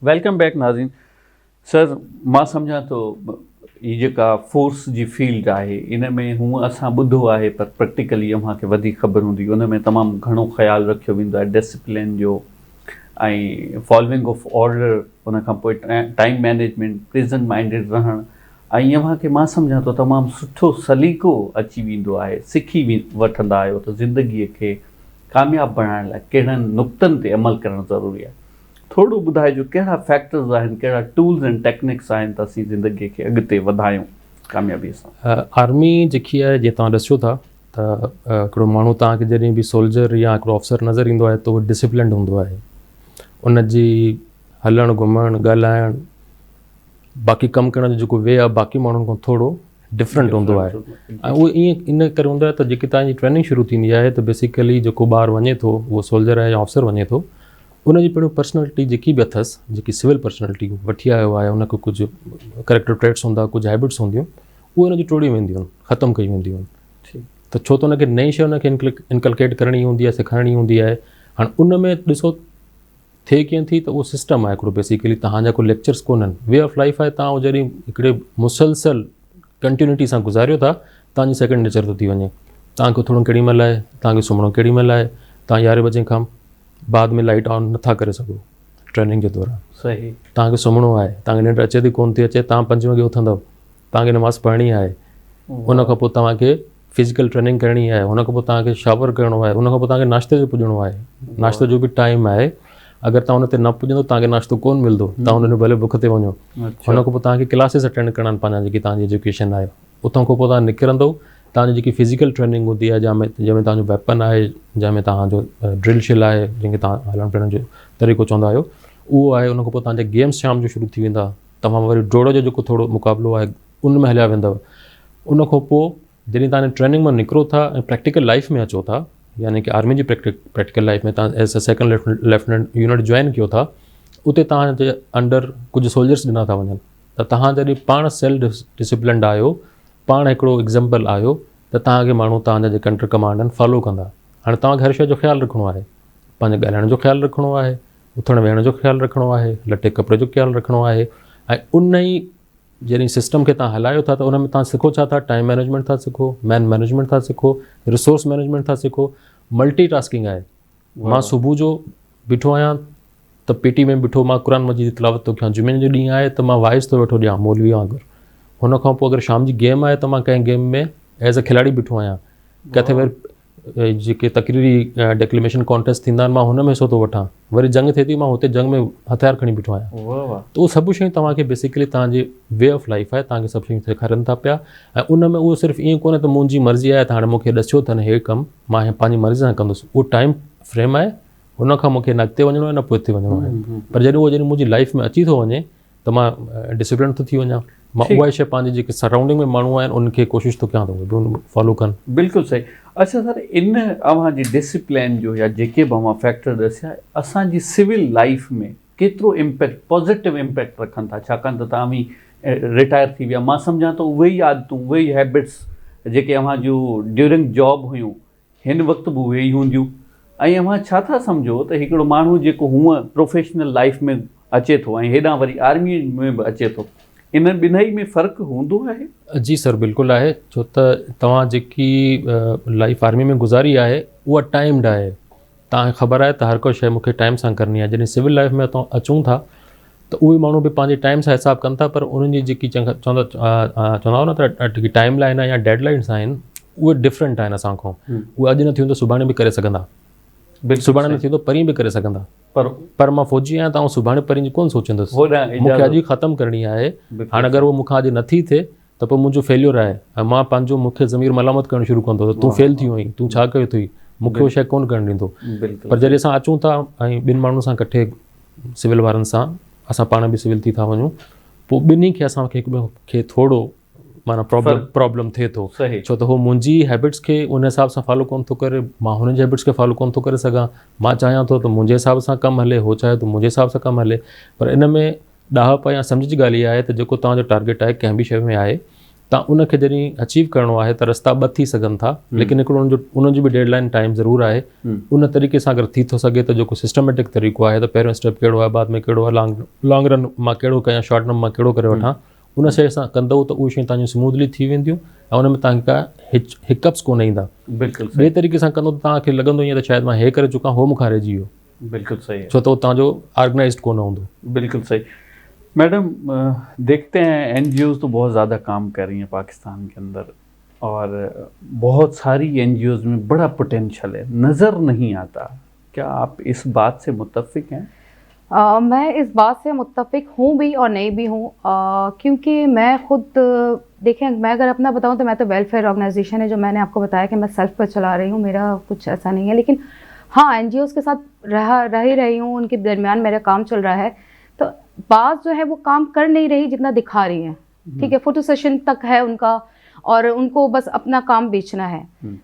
Welcome back नाज़रीन। Sir मां सम्झां थो ही जेका फोर्स जी फील्ड आहे इन में हूअं असां ॿुधो आहे पर प्रैक्टिकली अव्हांखे वधीक ख़बर हूंदी, उन में तमामु घणो ख़्यालु रखियो वेंदो आहे डिसिप्लिन जो ऐं फॉलोइंग ऑफ ऑर्डर, उन खां पोइ टाइम मैनेजमेंट, प्रेज़ेंट माइंडेड रहणु, ऐं अव्हांखे मां सम्झां थो तमामु सुठो सलीक़ो अची वेंदो आहे, सिखी वठंदा आहियो त ज़िंदगीअ खे कामयाबु बणाइण लाइ कहिड़नि नुक़्तनि ते अमल करणु ज़रूरी आहे। थोरो ॿुधाइजो कहिड़ा फैक्टर्स आहिनि, कहिड़ा टूल्स एंड टेक्निक्स आहिनि त असीं ज़िंदगीअ खे अॻिते वधायूं कामयाबीअ सां। आर्मी जेकी आहे जीअं तव्हां ॾिसो था त हिकिड़ो माण्हू तव्हांखे जॾहिं बि सोल्जर या हिकिड़ो अफ़सर नज़र ईंदो आहे त उहो डिसिप्लिन हूंदो आहे। उन जी हलणु घुमणु ॻाल्हाइणु बाक़ी कमु करण जो जेको वे आहे बाक़ी माण्हुनि खां थोरो डिफरेंट हूंदो आहे। ऐं उहो ईअं इन करे हूंदो आहे त जेकी तव्हांजी ट्रेनिंग शुरू थींदी आहे त बेसिकली जेको ॿारु वञे थो, उहो सोल्जर आहे या ऑफिसर वञे थो, उनजी पहिरियों पर्सनैलिटी जेकी बि अथसि, जेकी सिविल पर्सनैलिटी वठी आयो आहे, उनखे कुझु करेक्टर ट्रेट्स हूंदा, कुझु हैबिट्स हूंदियूं, उहे उनजी टोड़ी वेंदियूं आहिनि, ख़तमु कई वेंदियूं आहिनि। त छो त उनखे नई शइ उनखे इनकलकेट करणी हूंदी आहे, सेखारणी हूंदी आहे। हाणे उन में ॾिसो थिए कीअं थी त उहो सिस्टम आहे हिकिड़ो, बेसिकली तव्हांजा को लेक्चर्स कोन्हनि, वे ऑफ लाइफ आहे। तव्हां जॾहिं हिकिड़े मुसलसल कंटिन्यूटी सां गुज़ारियो था, तव्हांजी सेकेंड नेचर थो थी वञे। तव्हांखे उथणो केॾी महिल आहे, तव्हांखे सुम्हणो केॾी महिल आहे, तव्हां 11 बजे खां बाद में लाइट ऑन नथा करे सघो ट्रेनिंग जे दौरान। सही। तव्हांखे सुम्हणो आहे, तव्हांखे निंड अचे थी कोन थी अचे, तव्हां 5 वॻे उथंदव, तव्हांखे नमाज़ पढ़णी आहे, उन खां पोइ तव्हांखे फिज़िकल ट्रेनिंग करणी आहे, हुन खां पोइ तव्हांखे शावर करिणो आहे, उन खां पोइ तव्हांखे नाश्ते ते पुॼणो आहे। नाश्ते जो बि टाइम आहे, अगरि तव्हां हुन ते न पुॼंदो तव्हांखे नाश्तो कोन मिलंदो, तव्हां हुन ॾींहुं भले बुख ते वञो। हुन खां पोइ तव्हांखे क्लासिस अटेंड करणा आहिनि पंहिंजा, जेकी तव्हांजी एजुकेशन आहे। उतां खां पोइ तव्हां निकिरंदव, तव्हांजी जेकी फिज़िकल ट्रेनिंग हूंदी आहे, जंहिंमें तव्हांजो वेपन आहे, जंहिंमें तव्हांजो ड्रिल शिल आहे, जंहिंखे तव्हां हलण फिरण जो तरीक़ो चवंदा आहियो, उहो आहे। उन खां पोइ तव्हांजा गेम्स शाम जो शुरू थी वेंदा, तव्हां वरी डोड़ जो जेको थोरो मुक़ाबिलो आहे उन में हलिया वेंदव। उन खां पोइ जॾहिं तव्हां ट्रेनिंग मां निकिरो था ऐं प्रैक्टिकल लाइफ में अचो था, यानी कि आर्मी जी प्रैक्टिकल लाइफ में तव्हां as a second lieutenant unit join कयो था, उते तव्हांजे अंडर कुझु सोल्जर्स ॾिना था वञनि। त तव्हां जॾहिं पाण सेल्फ डिसिप्लिनड आहियो, पाण हिकिड़ो एग्ज़ाम्पल आहियो, त तव्हांखे माण्हू तव्हांजा जेके अंडर कमांड आहिनि फॉलो कंदा। हाणे तव्हांखे हर शइ जो ख़्यालु रखिणो आहे, पंहिंजे ॻाल्हाइण जो ख़्यालु रखिणो आहे, उथण वेहण जो ख़्यालु रखिणो आहे, लटे कपिड़े जो ख़्यालु रखिणो आहे। ऐं उन ई जॾहिं सिस्टम खे तव्हां हलायो था त उन में तव्हां सिखो छा था, टाइम मैनेजमेंट था सिखो, मैन मैनेजमेंट था सिखो, रिसोर्स मैनेजमेंट था सिखो, मल्टी टास्किंग आहे। मां सुबुह जो बीठो आहियां त पेटी में बीठो मां क़ुरान मजीद जी तिलावत थो कयां, जुमे जो ॾींहुं आहे त मां वाइस थो वेठो ॾियां मौलवी वांगुरु। हुन खां पोइ अगरि शाम जी गेम आहे त मां कंहिं गेम में एज़ अ खिलाड़ी बीठो आहियां। किथे वरी जेके तकरीरी डिक्लेमेशन कॉन्टेस्ट थींदा आहिनि, मां हुन में हिसो थो वठां। वरी जंग थिए थी, मां हुते जंग में हथियार खणी बीठो आहियां। त उहे सभु शयूं तव्हांखे बेसिकली तव्हांजी वे ऑफ लाइफ आहे, तव्हांखे सभु शयूं सेखारनि था पिया। ऐं उन में उहो सिर्फ़ु ईअं कोन्हे त मुंहिंजी मर्ज़ी आहे त हाणे मूंखे ॾसियो अथनि हे कमु, मां पंहिंजी मर्ज़ी सां कंदुसि। उहो टाइम फ्रेम आहे, हुन खां मूंखे न अॻिते वञिणो आहे न पोइ हिते वञिणो आहे। पर जॾहिं मुंहिंजी लाइफ में अची थो वञे त मां डिसिप्लिन थो थी वञां। मां उहा शइ पंहिंजी जेके सराउंडिंग में माण्हू आहिनि उनखे कोशिशि थो कयां त उहे फॉलो कनि। बिल्कुलु सही। अच्छा सर, इन अव्हांजी डिसिप्लिन जो या जेके बि अव्हां फैक्टर ॾसिया, असांजी सिविल लाइफ में केतिरो इम्पैक्ट, पॉज़िटिव इम्पैक्ट रखनि था? छाकाणि त तव्हां बि रिटायर थी विया, मां सम्झां थो उहे ई आदतूं, उहे ई हैबिट्स जेके अव्हां जूं ड्यूरिंग जॉब हुयूं, हिन वक़्तु बि उहे ई हूंदियूं। ऐं अव्हां छा था सम्झो त हिकिड़ो माण्हू जेको हूअं प्रोफेशनल लाइफ में अचे थो ऐं हेॾां वरी आर्मी में बि अचे थो, इन ॿिन्ही में फ़र्क़ु हूंदो आहे? जी सर, बिल्कुलु आहे। छो त तव्हां जेकी लाइफ आर्मी में गुज़ारी आहे उहा टाइम्ड आहे। तव्हांखे ख़बर आहे त हर को शइ मूंखे टाइम सां करणी आहे। जॾहिं सिविल लाइफ में अचूं था त उहे माण्हू बि पंहिंजे टाइम सां हिसाबु कनि था, पर उन्हनि जी जेकी चवंदा न त टाइम लाइन आहे या डेड लाइन्स आहिनि, उहे डिफरेंट आहिनि असां खां। उहे अॼु न थींदो सुभाणे बि करे सघंदा, सुभाणे न थींदो परीं बि करे सघंदा। पर मां फ़ौजी आहियां त आउं सुभाणे परीं जी कोन सोचींदुसि, मूंखे अॼु ख़तमु करणी आहे। हाणे अगरि उहो मूंखां अॼु नथी थिए त पोइ मुंहिंजो फेल्योर आहे ऐं मां पंहिंजो मूंखे ज़मीर मलामत करणु शुरू कंदो त तूं फेल थी वई, तूं छा कयो अथई, मूंखे उहो शइ कोन करणु ॾींदो। पर जॾहिं असां अचूं था ऐं ॿिनि माण्हुनि सां कठे, सिविल वारनि सां, असां पाण बि सिविल थी था वञूं, पोइ ॿिन्ही खे असांखे हिकु ॿिए खे थोरो माना प्रॉब्लम थिए थो। छो त उहो मुंहिंजी हैबिट्स खे उन हिसाब सां फॉलो कोन थो करे, मां हुनजी हैबिट्स खे फॉलो कोन थो करे सघां। मां चाहियां थो त मुंहिंजे हिसाब सां कमु हले, हो चाहे त मुंहिंजे हिसाब सां कमु हले। पर इन में ॾाहप या सम्झ जी ॻाल्हि इहा आहे त जेको तव्हांजो टारगेट आहे कंहिं बि शइ में आहे, तव्हां उनखे जॾहिं अचीव करिणो आहे त रस्ता ॿ थी सघनि था, लेकिन हिकिड़ो उनजो बि डेडलाइन टाइम ज़रूरु आहे। उन तरीक़े सां अगरि थी थो सघे त जेको सिस्टमेटिक तरीक़ो आहे त पहिरियों स्टेप कहिड़ो आहे, बाद में कहिड़ो आहे, लॉन्ग रन मां कहिड़ो कयां, शॉर्ट रन मां कहिड़ो करे वठां, उन शइ सां कंदव त उहे शयूं तव्हांजूं स्मूथली थी वेंदियूं ऐं उन में तव्हांखे का हिकअप्स कोन ईंदा। बिल्कुलु ॿिए तरीक़े सां कंदो त तव्हांखे लॻंदो ईअं त शायदि मां हे करे चुका, हो मूंखां रहिजी वियो। बिल्कुलु सही है, छो त उहो तव्हांजो ऑर्गेनाइज्ड कोन हूंदो। बिल्कुल सही। मैडम देखते हैं एनजीओज़ तो बहुत ज़्यादा काम कर रही हैं पाकिस्तान के अंदर, और बहुत सारी एनजीओज़ में बड़ा पोटेंशियल है, नज़र नहीं आता। क्या आप इस बात से मुत्तफिक हैं? मैं इस बात से मुत्तफिक हूँ भी और नहीं भी हूँ, क्योंकि मैं खुद देखें, मैं अगर अपना बताऊँ तो मैं तो वेलफेयर ऑर्गेनाइजेशन है जो मैंने आपको बताया कि मैं सेल्फ पर चला रही हूँ, मेरा कुछ ऐसा नहीं है। लेकिन हाँ, एनजीओज़ के साथ रह ही रही हूँ, उनके दरमियान मेरा काम चल रहा है। तो बात जो है वो काम कर नहीं रही जितना दिखा रही हैं, ठीक है, फोटो सेशन तक है उनका और उनको बस अपना काम बेचना है।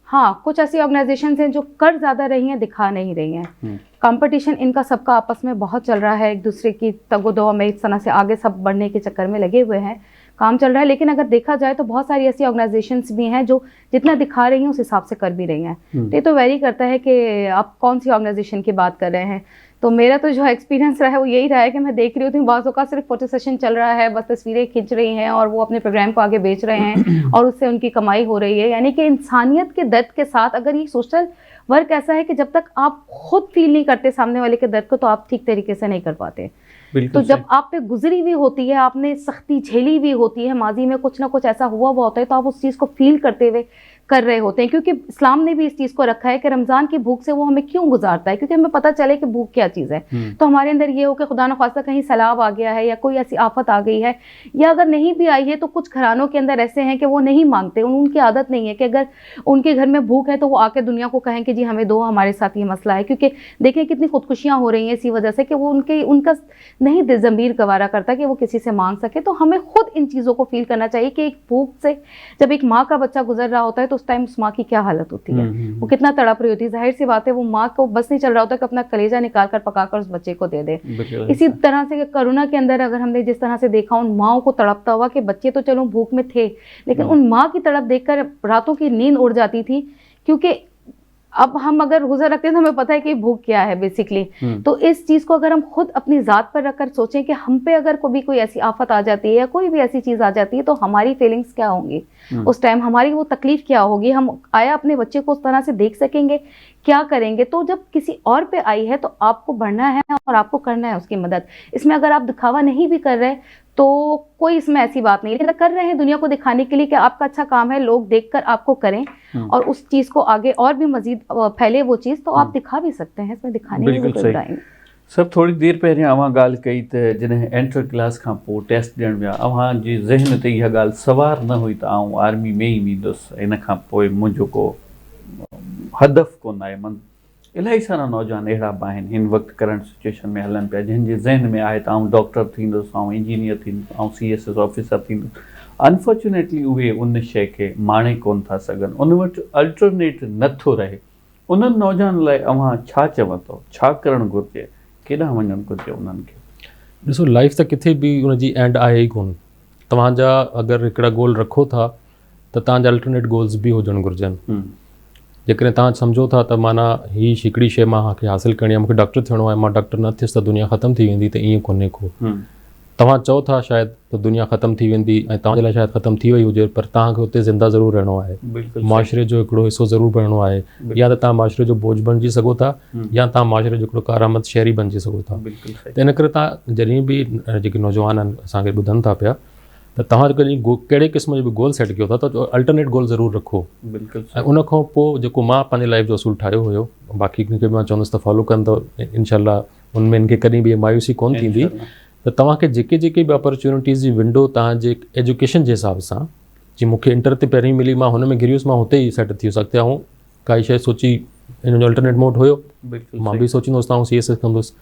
हाँ, कुछ ऐसी ऑर्गेनाइजेशंस हैं जो कर ज़्यादा रही हैं, दिखा नहीं रही हैं। कंपटीशन इनका सबका आपस में बहुत चल रहा है, एक दूसरे की तगोदो में इस तरह से आगे सब बढ़ने के चक्कर में लगे हुए हैं, काम चल रहा है। लेकिन अगर देखा जाए तो बहुत सारी ऐसी ऑर्गेनाइजेशंस भी हैं जो जितना दिखा रही हैं उस हिसाब से कर भी रही हैं। तो ये तो वेरी करता है कि आप कौन सी ऑर्गेनाइजेशन की बात कर रहे हैं। तो मेरा तो जो एक्सपीरियंस रहा है वो यही रहा है कि मैं देख रही होती हूँ बाज़ों का सिर्फ फोटो सेशन चल रहा है, बस तस्वीरें खींच रही हैं और वो अपने प्रोग्राम को आगे बेच रहे हैं और उससे उनकी कमाई हो रही है। यानी कि इंसानियत के दर्द के साथ, अगर ये सोशल वर्क ऐसा है कि जब तक आप खुद फील नहीं करते सामने वाले के दर्द को तो आप ठीक तरीके से नहीं कर पाते। तो जब आप पे गुजरी हुई होती है, आपने सख्ती झेली हुई होती है, माजी में कुछ ना कुछ ऐसा हुआ होता है, तो आप उस चीज़ को फील करते हुए कर रहे होते हैं। क्योंकि इस्लाम ने भी इस चीज़ को रखा है कि रमज़ान की भूख से वो हमें क्यों गुजारता है, क्योंकि हमें पता चले कि भूख क्या चीज़ है। तो हमारे अंदर ये हो कि खुदा न ख्वास्ता कहीं सैलाब आ गया है या कोई ऐसी आफत आ गई है, या अगर नहीं भी आई है तो कुछ घरानों के अंदर ऐसे हैं कि वो नहीं मांगते, उनकी आदत नहीं है कि अगर उनके घर में भूख है तो वो आके दुनिया को कहें कि जी हमें दो, हमारे साथ ये मसला है। क्योंकि देखें कितनी खुदकुशियाँ हो रही हैं इसी वजह से कि वो उनका नहीं ज़मीर गवारा करता कि वो किसी से मांग सके। तो हमें खुद इन चीज़ों को फील करना चाहिए कि एक भूख से जब एक माँ का बच्चा गुजर रहा होता है तो उस टाइम उस माँ की क्या हालत होती है, वो कितना तड़प रही होती है। जाहिर सी बात है वो माँ को बस नहीं चल रहा होता कि अपना कलेजा निकाल कर पकाकर उस बच्चे को दे दे। इसी तरह से कोरोना के अंदर अगर हमने जिस तरह से देखा उन माँओं को तड़पता हुआ कि बच्चे तो चलो भूख में थे, लेकिन उन माँ की तड़प देखकर रातों की नींद उड़ जाती थी। क्योंकि अब हम अगर रोज़ा रखते हैं तो हमें पता है कि भूख क्या है बेसिकली। तो इस चीज़ को अगर हम खुद अपनी ज़ात पर रखकर सोचें कि हम पे अगर कोई ऐसी आफत आ जाती है या कोई भी ऐसी चीज़ आ जाती है तो हमारी फीलिंग्स क्या होंगी उस टाइम, हमारी वो तकलीफ़ क्या होगी, हम आया अपने बच्चे को उस तरह से देख सकेंगे, क्या करेंगे। तो जब किसी और पे आई है तो आपको बढ़ना है और आपको करना है उसकी मदद। इसमें अगर आप दिखावा नहीं भी कर रहे तो कोई इसमें ऐसी बात नहीं है, लेकिन कर रहे हैं दुनिया को दिखाने के लिए कि आपका अच्छा काम है, लोग देखकर आपको करें और उस चीज़ को आगे और भी मजीद फैले वो चीज़, तो आप दिखा भी सकते हैं, इसमें दिखाने में कोई बुराई नहीं। सर थोड़ी देर पहिरियों अवां ॻाल्हि कई त जॾहिं एंटर क्लास खां पोइ टेस्ट ॾियण विया, अवां जे ज़हन ते इहा ॻाल्हि सवार न हुई त आउं आर्मी में ई वेंदुसि, इन खां पोइ मुंहिंजो को हदफ़ कोन आहे। मन इलाही सारा नौजवान अहिड़ा बि आहिनि हिन वक़्तु करंट सिचुएशन में हलनि पिया, जंहिंजे ज़हन में आहे त आउं डॉक्टर थींदुसि, आउं इंजीनियर थींदुसि, आउं CSS ऑफिसर थींदुसि। अनफॉर्चुनेटली उहे उन शइ खे माणे कोन था सघनि, उन वटि अल्टरनेट नथो रहे। उन्हनि नौजवान लाइ अव्हां छा चवंदव, छा करणु घुरिजे, केॾांहुं वञणु घुरिजे उन्हनि खे? ॾिसो, लाइफ त किथे बि उनजी एंड आहे ई कोन। तव्हांजा अगरि हिकिड़ा गोल रखो था त तव्हांजा अल्टरनेट गोल्स बि हुजणु घुरिजनि। जेकॾहिं तव्हां सम्झो था त माना हीअ हिकिड़ी शइ मूंखे हासिलु करणी आहे, मूंखे डॉक्टर थियणो आहे, मां डॉक्टर न थियुसि त दुनिया ख़तमु थी वेंदी, त ईअं कोन्हे को। तव्हां चओ था शायदि त दुनिया ख़तमु थी वेंदी ऐं तव्हांजे लाइ शायदि ख़तमु थी वई हुजे, पर तव्हांखे हुते ज़िंदा ज़रूरु रहणो आहे, माशरे जो हिकिड़ो हिसो ज़रूरु बणिणो आहे। या त तव्हां माशरे जो बोझ बणिजी सघो था या तव्हां माशरे जो हिकिड़ो कारआमद शहरी बणिजी सघो था। त इन करे तव्हां जॾहिं बि जेके नौजवान आहिनि असांखे ॿुधनि था पिया, त तव्हां कॾहिं कहिड़े क़िस्म जो बि गोल सेट कयो था त अल्टरनेट गोल ज़रूरु रखो। ऐं उन खां पोइ जेको मां पंहिंजे लाइफ जो असूल ठाहियो हुयो, बाक़ी कंहिंखे बि मां चवंदुसि त फॉलो कनि त इनशाला उनमें इनखे कॾहिं बि मायूसी कोन थींदी। त तव्हांखे जेके बि अपॉर्चुनिटीज़ जी विंडो तव्हांजे एजुकेशन जे हिसाब सां, जीअं मूंखे इंटर ते पहिरीं मिली, मां हुन में घिरियुसि, मां हुते ई सेट थी वियुसि। अॻिते आऊं काई शइ सोची, इन जो अल्टरनेट मोड हुयो, मां बि सोचींदो हुउसि त CSS कंदुसि,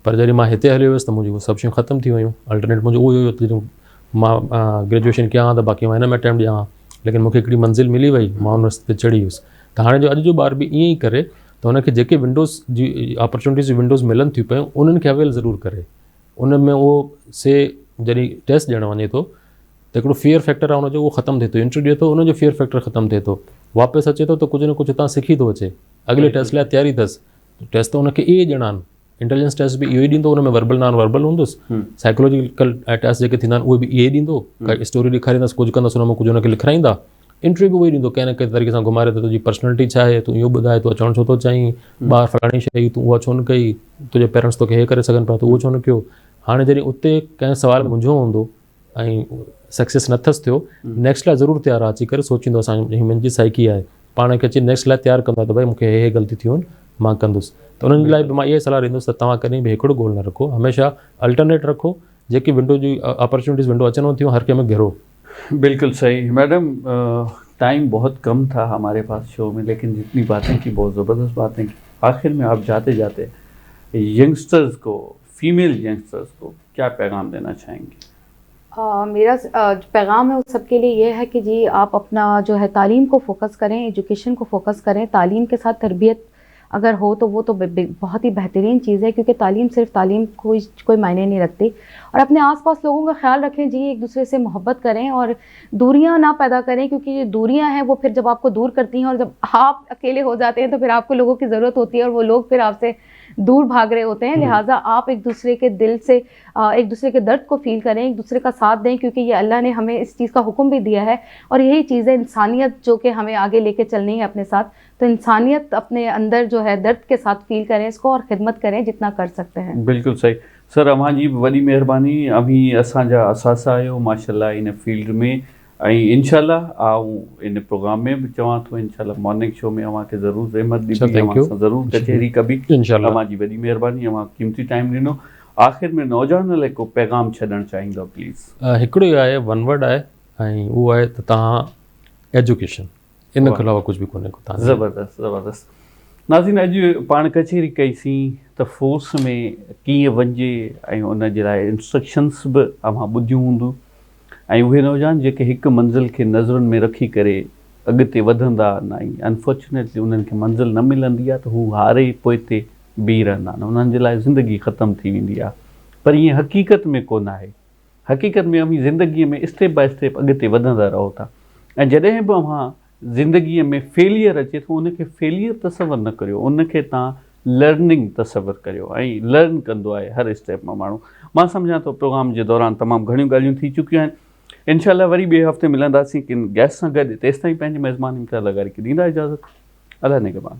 पर जॾहिं मां हिते हलियो वियुसि त मुंहिंजी उहे सभु शयूं ख़तमु थी वियूं। अल्टरनेट मुंहिंजो उहो हुयो त मां ग्रेजुएशन कयां त बाक़ी मां हिन में अटैम्प्ट ॾियां, लेकिन मूंखे हिकिड़ी मंज़िल मिली वई, मां उन रस्ते ते चढ़ी वियुसि। त हाणे जो अॼु जो ॿार बि ईअं ई करे त हुनखे जेके विंडोज़ जी अपॉर्चुनिटीज़ जी विंडोज़ मिलनि थियूं पियूं उन्हनि खे अवेल ज़रूरु करे। उन में उहो जॾहिं टेस्ट ॾियणु वञे थो त हिकिड़ो फियर फैक्टर आहे हुनजो, उहो ख़तमु थिए थो। एंट्री ॾिए थो, हुनजो फियर फैक्टर ख़तमु थिए थो, वापसि अचे थो त कुझु न कुझु हितां सिखी थो अचे, अॻिले टेस्ट लाइ तयारी अथसि। टेस्ट त हुनखे इहे ॾियणा आहिनि, इंटेलिजेंस टेस्ट बि इहो ई ॾींदो, हुन में वर्बल नॉन वर्बल हूंदुसि, साइकोलॉजिकल टेस्ट जेके थींदा आहिनि उहे बि इहे ॾींदो, स्टोरी ॾेखारींदसि, कुझु कंदसि, हुन में कुझु हुनखे लिखाईंदा। इंटरव्यू बि उहो ई ॾींदो, कंहिं न कंहिं तरीक़े सां घुमारे त तुंहिंजी पर्सनैलिटी छा आहे, तूं इहो ॿुधाए, तूं अचणु छो थो चाहीं, ॿार फलाणी शइ तूं उहा छो न कई, तुंहिंजे पेरेंट्स तोखे हे करे सघनि पिया, तूं उहो छो न कयो। हाणे जॾहिं उते कंहिं सवाल मुंझो हूंदो ऐं सक्सेस नथसि थियो, नेक्स्ट लाइ ज़रूरु तयारु आहे, अची करे सोचींदो असांजी मुंहिंजी साइकी आहे, पाण खे अची नेक्स्ट लाइ तयारु कंदो आहे त भई मूंखे हे ग़लती थियूं आहिनि, मां कंदुसि। त उन्हनि जे लाइ बि मां इहा सलाह ॾींदुसि त तव्हां कॾहिं बि हिकिड़ो गोल न रखो, हमेशह अल्टरनेट रखो, जेकी विंडो जी अपॉर्चुनिटीज़ विंडो अचनि थियूं हर कंहिं में घिरो। बिल्कुल सही मैडम, टाइम बहुत कम था हमारे पास शो में, लेकिन जितनी बातें की, बहुत ज़बरदस्त बातें की। आखिर में आप जाते जाते यंगस्टर्स को, फीमेल यंगस्टर्स को क्या पैगाम देना चाहेंगे? मेरा जो पैगाम है वो सबके लिए ये है कि जी आप अपना जो है तालीम को फोकस करें, एजुकेशन को फोकस करें। तालीम के साथ तरबियत अगर हो तो वो तो बहुत ही बेहतरीन चीज़ है, क्योंकि तालीम सिर्फ तालीम कोई मायने नहीं रखती। और अपने आसपास लोगों का ख्याल रखें जी, एक दूसरे से मोहब्बत करें और दूरियां ना पैदा करें, क्योंकि ये दूरियां हैं वो फिर जब आपको दूर करती हैं और जब आप अकेले हो जाते हैं तो फिर आपको लोगों की ज़रूरत होती है और वो लोग फिर आपसे दूर भाग रहे होते हैं। लिहाजा आप एक दूसरे के दिल से एक दूसरे के दर्द को फील करें, एक दूसरे का साथ दें, क्योंकि ये अल्लाह ने हमें इस चीज़ का हुक्म भी दिया है और यही चीज़ है इंसानियत जो कि हमें आगे लेके चलनी है अपने साथ। तो इंसानियत अपने अंदर जो है दर्द के साथ फील करें इसको और ख़िदमत करें जितना कर सकते हैं। बिल्कुल सही सर, अव्हां जी वॾी महिरबानी। अभी असांजा असासा आहियो माशाल्लाह इन फील्ड में, ऐं इंशाल्लाह आऊं इन प्रोग्राम में भी चवां थो, इंशाल्लाह मॉर्निंग शो में अव्हां खे ज़रूरु ज़हमत ॾिबी, अव्हां सां ज़रूरु कचहरी कबी। इंशाल्लाह अव्हां जी वॾी महिरबानी, अव्हां क़ीमती टाइम ॾिनो। आख़िर में नौजवान लाइ को पैगाम छॾणु चाहींदो प्लीज़? हिकिड़ो ई आहे, वन वर्ड आहे, ऐं उहो आहे त तव्हां एजुकेशन, इन खां अलावा कुझु बि कोन्हे को तव्हां। ज़बरदस्त ज़बरदस्त। नाज़रीन, अॼु पाण कचहरी कईसीं त फोर्स में कीअं वञिजे ऐं उन जे लाइ इंस्ट्रक्शन्स बि अव्हां ॿुधियूं हूंदियूं, ऐं उहे नौजवान जेके हिकु मंज़िल खे नज़रुनि में रखी करे अॻिते वधंदा न, ऐं अनफॉर्चुनेटली उन्हनि खे मंज़िल न मिलंदी आहे त हू हारे पोइ ते बीह रहंदा आहिनि, उन्हनि जे लाइ ज़िंदगी ख़तमु थी वेंदी आहे। पर ईअं हक़ीक़त में कोन आहे। हक़ीक़त में अमीं ज़िंदगीअ में स्टेप बाय स्टेप अॻिते वधंदा रहो था, ऐं जॾहिं बि अव्हां ज़िंदगीअ में फेलियर अचे थो उनखे फेलियर तसवर न करियो, उनखे तव्हां लर्निंग तसवर करियो, ऐं लर्न कंदो आहे हर स्टेप मां माण्हू। मां सम्झां थो प्रोग्राम जे दौरान तमामु घणियूं ॻाल्हियूं थी चुकियूं आहिनि। इंशाल्लाह वरी ॿिए हफ़्ते मिलंदासीं किन गेस्ट सां गॾु। तेसिताईं पंहिंजे मेज़बान इम्तियाज़ लगारी खे ॾींदा इजाज़त। अल्लाह निगहबान।